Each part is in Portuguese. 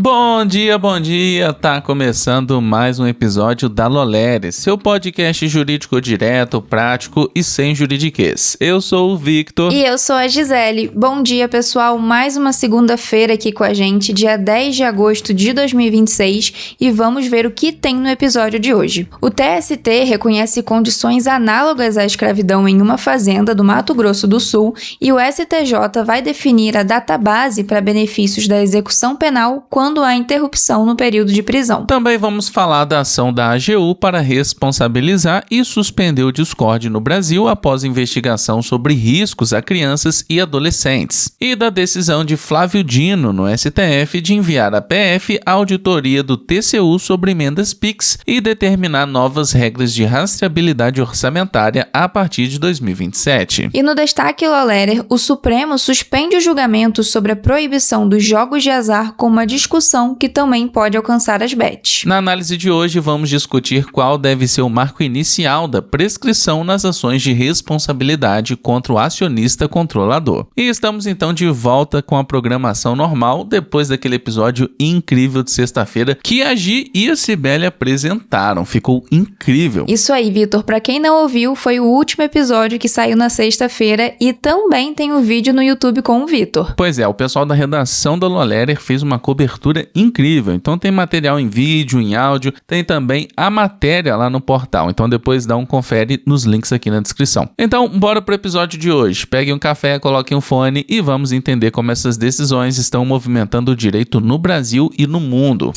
Bom dia, tá começando mais um episódio da Lolere, seu podcast jurídico direto, prático e sem juridiquês. Eu sou o Victor. E eu sou a Gisele. Bom dia, pessoal, mais uma segunda-feira aqui com a gente, dia 10 de agosto de 2026, e vamos ver o que tem no episódio de hoje. O TST reconhece condições análogas à escravidão em uma fazenda do Mato Grosso do Sul e o STJ vai definir a database para benefícios da execução penal quando há interrupção no período de prisão. Também vamos falar da ação da AGU para responsabilizar e suspender o Discord no Brasil após investigação sobre riscos a crianças e adolescentes. E da decisão de Flávio Dino no STF de enviar à PF a auditoria do TCU sobre emendas PIX e determinar novas regras de rastreabilidade orçamentária a partir de 2027. E no destaque Lolerer, o Supremo suspende o julgamento sobre a proibição dos jogos de azar com uma discussão que também pode alcançar as bets. Na análise de hoje, vamos discutir qual deve ser o marco inicial da prescrição nas ações de responsabilidade contra o acionista controlador. E estamos então de volta com a programação normal, depois daquele episódio incrível de sexta-feira que a Gi e a Cibele apresentaram. Ficou incrível. Isso aí, Vitor. Para quem não ouviu, foi o último episódio que saiu na sexta-feira e também tem um vídeo no YouTube com o Vitor. Pois é, o pessoal da redação da Lolerer fez uma cobertura incrível, então tem material em vídeo, em áudio, tem também a matéria lá no portal, então depois dá um confere nos links aqui na descrição. Então, bora pro episódio de hoje. Peguem um café, coloquem um fone e vamos entender como essas decisões estão movimentando o direito no Brasil e no mundo.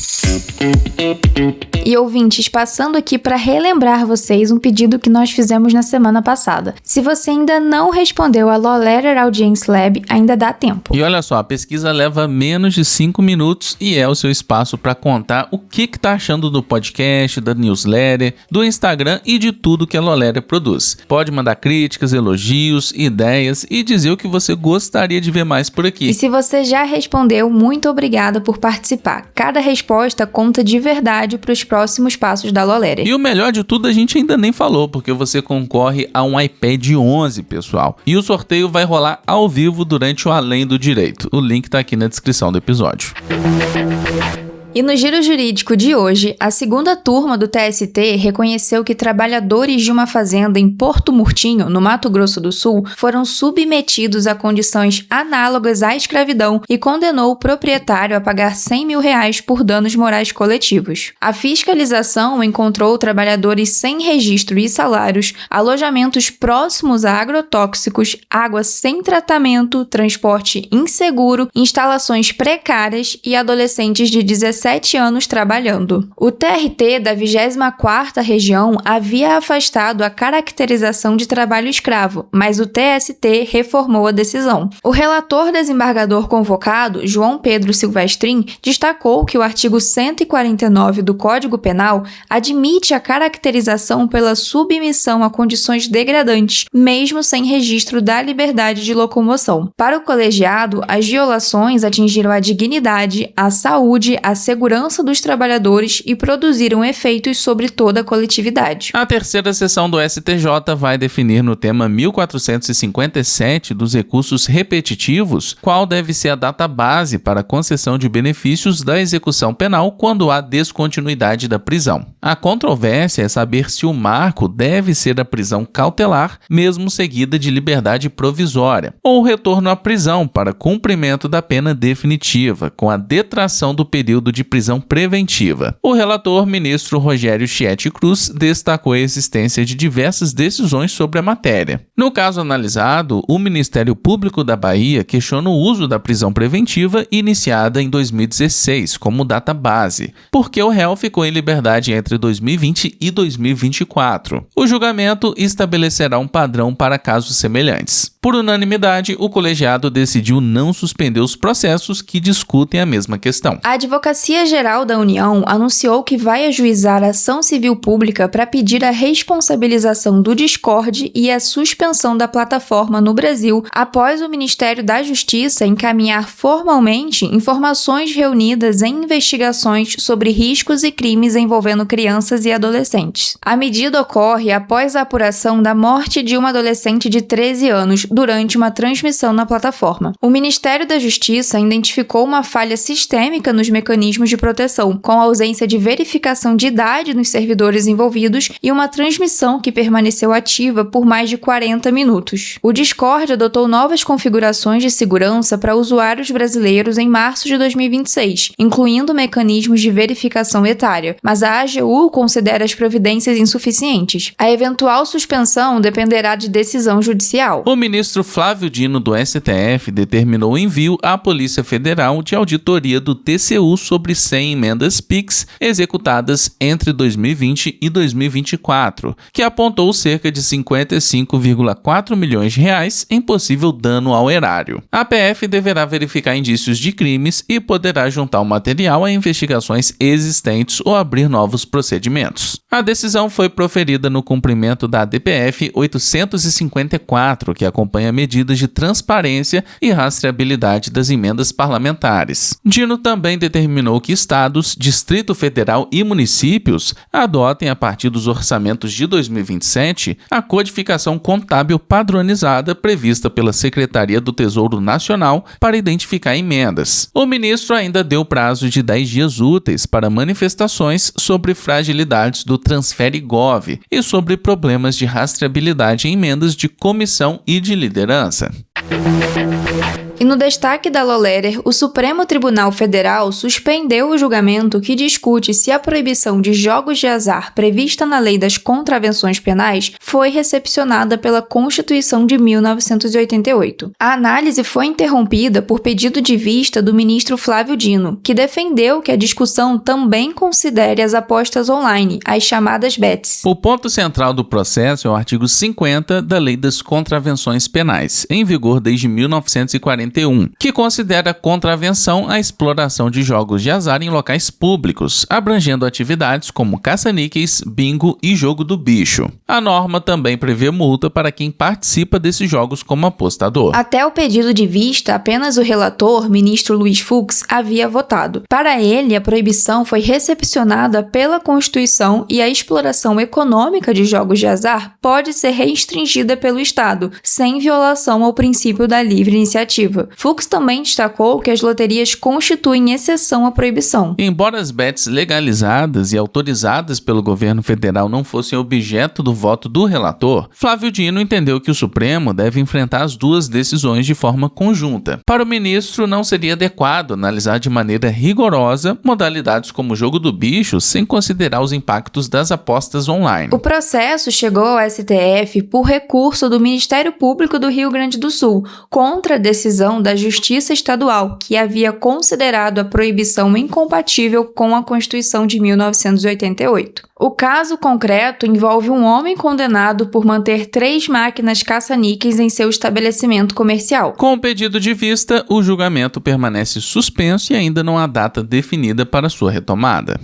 E ouvintes, passando aqui para relembrar vocês um pedido que nós fizemos na semana passada. Se você ainda não respondeu a Lolerer Audience Lab, ainda dá tempo. E olha só, a pesquisa leva menos de 5 minutos e é o seu espaço para contar o que tá achando do podcast, da newsletter, do Instagram e de tudo que a Lolerer produz. Pode mandar críticas, elogios, ideias e dizer o que você gostaria de ver mais por aqui. E se você já respondeu, muito obrigada por participar. Cada resposta conta de verdade para os próximos passos da Lolerer. E o melhor de tudo a gente ainda nem falou, porque você concorre a um iPad 11, pessoal. E o sorteio vai rolar ao vivo durante o Além do Direito. O link tá aqui na descrição do episódio. E no Giro Jurídico de hoje, a segunda turma do TST reconheceu que trabalhadores de uma fazenda em Porto Murtinho, no Mato Grosso do Sul, foram submetidos a condições análogas à escravidão e condenou o proprietário a pagar R$100 mil por danos morais coletivos. A fiscalização encontrou trabalhadores sem registro e salários, alojamentos próximos a agrotóxicos, água sem tratamento, transporte inseguro, instalações precárias e adolescentes de 17 anos trabalhando. O TRT da 24ª Região havia afastado a caracterização de trabalho escravo, mas o TST reformou a decisão. O relator desembargador convocado, João Pedro Silvestrin, destacou que o artigo 149 do Código Penal admite a caracterização pela submissão a condições degradantes, mesmo sem registro da liberdade de locomoção. Para o colegiado, as violações atingiram a dignidade, a saúde, a segurança dos trabalhadores e produziram efeitos sobre toda a coletividade. A terceira sessão do STJ vai definir no tema 1457 dos recursos repetitivos qual deve ser a data base para a concessão de benefícios da execução penal quando há descontinuidade da prisão. A controvérsia é saber se o marco deve ser a prisão cautelar, mesmo seguida de liberdade provisória, ou o retorno à prisão para cumprimento da pena definitiva, com a detração do período de prisão preventiva. O relator, ministro Rogério Chieti Cruz, destacou a existência de diversas decisões sobre a matéria. No caso analisado, o Ministério Público da Bahia questiona o uso da prisão preventiva iniciada em 2016 como data base, porque o réu ficou em liberdade entre 2020 e 2024. O julgamento estabelecerá um padrão para casos semelhantes. Por unanimidade, o colegiado decidiu não suspender os processos que discutem a mesma questão. A Advocacia Geral da União anunciou que vai ajuizar ação civil pública para pedir a responsabilização do Discord e a suspensão da plataforma no Brasil após o Ministério da Justiça encaminhar formalmente informações reunidas em investigações sobre riscos e crimes envolvendo crianças e adolescentes. A medida ocorre após a apuração da morte de uma adolescente de 13 anos durante uma transmissão na plataforma. O Ministério da Justiça identificou uma falha sistêmica nos mecanismos de proteção, com a ausência de verificação de idade nos servidores envolvidos e uma transmissão que permaneceu ativa por mais de 40 minutos. O Discord adotou novas configurações de segurança para usuários brasileiros em março de 2026, incluindo mecanismos de verificação etária, mas a AGU considera as providências insuficientes. A eventual suspensão dependerá de decisão judicial. O ministro Flávio Dino do STF determinou o envio à Polícia Federal de auditoria do TCU sobre 100 emendas PIX executadas entre 2020 e 2024, que apontou cerca de 55,4 milhões de reais em possível dano ao erário. A PF deverá verificar indícios de crimes e poderá juntar o material a investigações existentes ou abrir novos procedimentos. A decisão foi proferida no cumprimento da DPF 854, que acompanha medidas de transparência e rastreabilidade das emendas parlamentares. Dino também determinou que estados, Distrito Federal e municípios adotem, a partir dos orçamentos de 2027, a codificação contábil padronizada prevista pela Secretaria do Tesouro Nacional para identificar emendas. O ministro ainda deu prazo de 10 dias úteis para manifestações sobre fragilidades do Transfere.gov e sobre problemas de rastreabilidade em emendas de comissão e de liderança. E no destaque da Lolerer, o Supremo Tribunal Federal suspendeu o julgamento que discute se a proibição de jogos de azar prevista na Lei das Contravenções Penais foi recepcionada pela Constituição de 1988. A análise foi interrompida por pedido de vista do ministro Flávio Dino, que defendeu que a discussão também considere as apostas online, as chamadas bets. O ponto central do processo é o artigo 50 da Lei das Contravenções Penais, em vigor desde 1941. Que considera contravenção a exploração de jogos de azar em locais públicos, abrangendo atividades como caça-níqueis, bingo e jogo do bicho. A norma também prevê multa para quem participa desses jogos como apostador. Até o pedido de vista, apenas o relator, ministro Luiz Fux, havia votado. Para ele, a proibição foi recepcionada pela Constituição e a exploração econômica de jogos de azar pode ser restringida pelo Estado, sem violação ao princípio da livre iniciativa. Fux também destacou que as loterias constituem exceção à proibição. Embora as bets legalizadas e autorizadas pelo governo federal não fossem objeto do voto do relator, Flávio Dino entendeu que o Supremo deve enfrentar as duas decisões de forma conjunta. Para o ministro, não seria adequado analisar de maneira rigorosa modalidades como o jogo do bicho sem considerar os impactos das apostas online. O processo chegou ao STF por recurso do Ministério Público do Rio Grande do Sul contra a decisão da Justiça Estadual, que havia considerado a proibição incompatível com a Constituição de 1988. O caso concreto envolve um homem condenado por manter 3 máquinas caça-níqueis em seu estabelecimento comercial. Com o pedido de vista, o julgamento permanece suspenso e ainda não há data definida para sua retomada.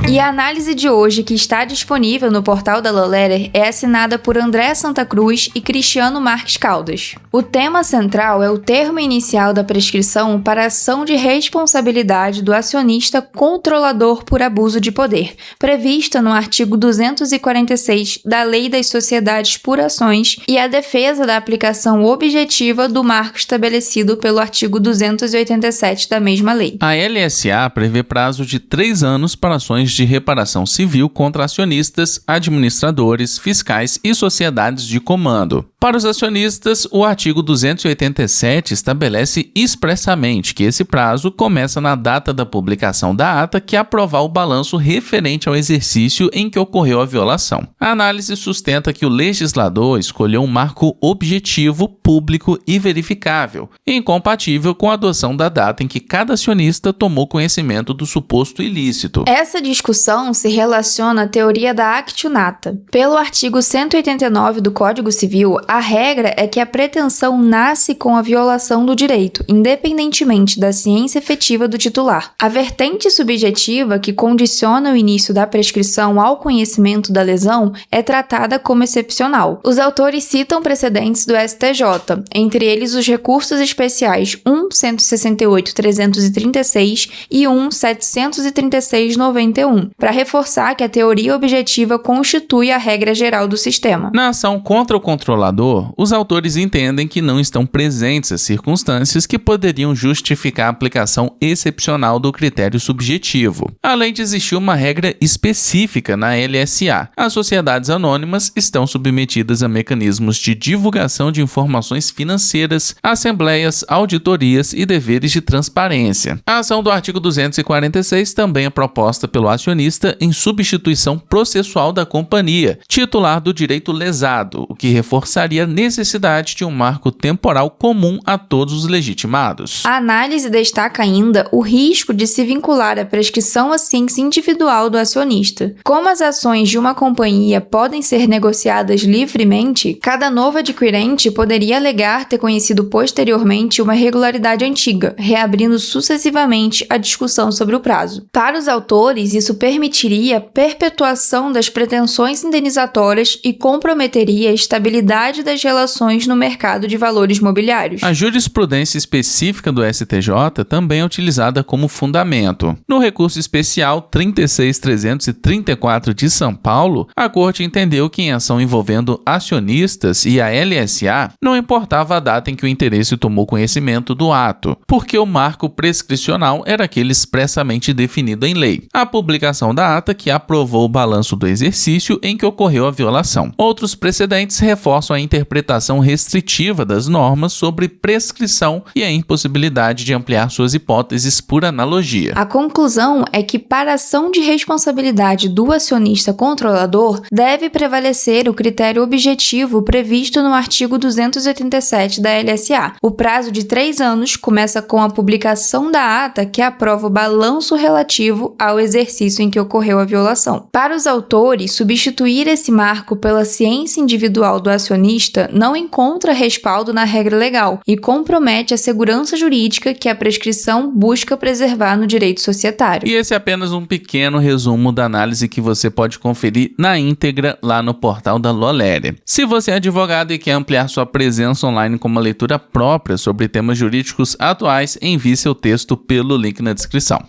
E a análise de hoje, que está disponível no portal da Lolerer, é assinada por André Santa Cruz e Cristiano Marques Caldas. O tema central é o termo inicial da prescrição para ação de responsabilidade do acionista controlador por abuso de poder, prevista no artigo 246 da Lei das Sociedades por Ações, e a defesa da aplicação objetiva do marco estabelecido pelo artigo 287 da mesma lei. A LSA prevê prazo de 3 anos para ações de reparação civil contra acionistas, administradores, fiscais e sociedades de comando. Para os acionistas, o artigo 287 estabelece expressamente que esse prazo começa na data da publicação da ata que aprovar o balanço referente ao exercício em que ocorreu a violação. A análise sustenta que o legislador escolheu um marco objetivo, público e verificável, incompatível com a adoção da data em que cada acionista tomou conhecimento do suposto ilícito. Essa discussão se relaciona à teoria da actionata. Pelo artigo 189 do Código Civil, a regra é que a pretensão nasce com a violação do direito, independentemente da ciência efetiva do titular. A vertente subjetiva, que condiciona o início da prescrição ao conhecimento da lesão, é tratada como excepcional. Os autores citam precedentes do STJ, entre eles os recursos especiais 1.168.336 e 1.736.91. 1, para reforçar que a teoria objetiva constitui a regra geral do sistema. Na ação contra o controlador, os autores entendem que não estão presentes as circunstâncias que poderiam justificar a aplicação excepcional do critério subjetivo. Além de existir uma regra específica na LSA, as sociedades anônimas estão submetidas a mecanismos de divulgação de informações financeiras, assembleias, auditorias e deveres de transparência. A ação do artigo 246 também é proposta pelo acionista em substituição processual da companhia, titular do direito lesado, o que reforçaria a necessidade de um marco temporal comum a todos os legitimados. A análise destaca ainda o risco de se vincular a prescrição à ciência individual do acionista. Como as ações de uma companhia podem ser negociadas livremente, cada novo adquirente poderia alegar ter conhecido posteriormente uma irregularidade antiga, reabrindo sucessivamente a discussão sobre o prazo. Para os autores, isso permitiria a perpetuação das pretensões indenizatórias e comprometeria a estabilidade das relações no mercado de valores mobiliários. A jurisprudência específica do STJ também é utilizada como fundamento. No recurso especial 36.334 de São Paulo, a Corte entendeu que em ação envolvendo acionistas e a LSA, não importava a data em que o interesse tomou conhecimento do ato, porque o marco prescricional era aquele expressamente definido em lei, a publicação da ata que aprovou o balanço do exercício em que ocorreu a violação. Outros precedentes reforçam a interpretação restritiva das normas sobre prescrição e a impossibilidade de ampliar suas hipóteses por analogia. A conclusão é que para a ação de responsabilidade do acionista controlador deve prevalecer o critério objetivo previsto no artigo 287 da LSA. O prazo de 3 anos começa com a publicação da ata que aprova o balanço relativo ao exercício em que ocorreu a violação. Para os autores, substituir esse marco pela ciência individual do acionista não encontra respaldo na regra legal e compromete a segurança jurídica que a prescrição busca preservar no direito societário. E esse é apenas um pequeno resumo da análise que você pode conferir na íntegra lá no portal da Loléria. Se você é advogado e quer ampliar sua presença online com uma leitura própria sobre temas jurídicos atuais, envie seu texto pelo link na descrição.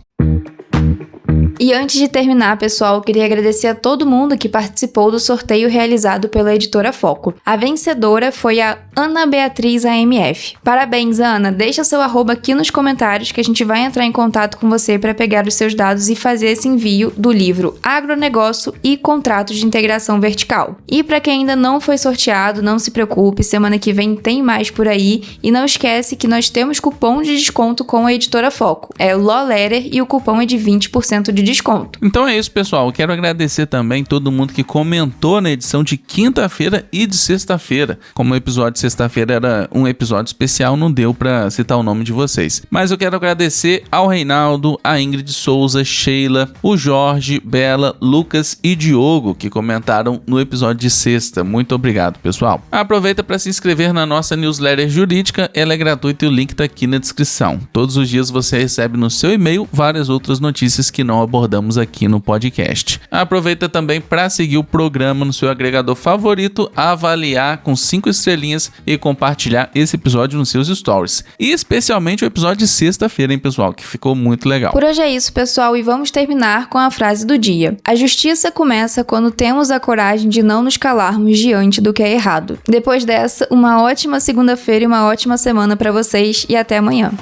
E antes de terminar, pessoal, eu queria agradecer a todo mundo que participou do sorteio realizado pela editora Foco. A vencedora foi a Ana Beatriz AMF. Parabéns, Ana! Deixa seu arroba aqui nos comentários que a gente vai entrar em contato com você para pegar os seus dados e fazer esse envio do livro Agronegócio e Contratos de Integração Vertical. E para quem ainda não foi sorteado, não se preocupe, semana que vem tem mais por aí. E não esquece que nós temos cupom de desconto com a editora Foco. É Loléria e o cupom é de 20% de desconto. Então é isso, pessoal. Eu quero agradecer também todo mundo que comentou na edição de quinta-feira e de sexta-feira. Como o episódio de sexta-feira era um episódio especial, não deu pra citar o nome de vocês. Mas eu quero agradecer ao Reinaldo, a Ingrid Souza, Sheila, o Jorge, Bela, Lucas e Diogo que comentaram no episódio de sexta. Muito obrigado, pessoal. Aproveita para se inscrever na nossa newsletter jurídica. Ela é gratuita e o link tá aqui na descrição. Todos os dias você recebe no seu e-mail várias outras notícias que não abordamos aqui no podcast. Aproveita também para seguir o programa no seu agregador favorito, avaliar com 5 estrelinhas e compartilhar esse episódio nos seus stories. E especialmente o episódio de sexta-feira, hein, pessoal, que ficou muito legal. Por hoje é isso, pessoal, e vamos terminar com a frase do dia. A justiça começa quando temos a coragem de não nos calarmos diante do que é errado. Depois dessa, uma ótima segunda-feira e uma ótima semana para vocês e até amanhã.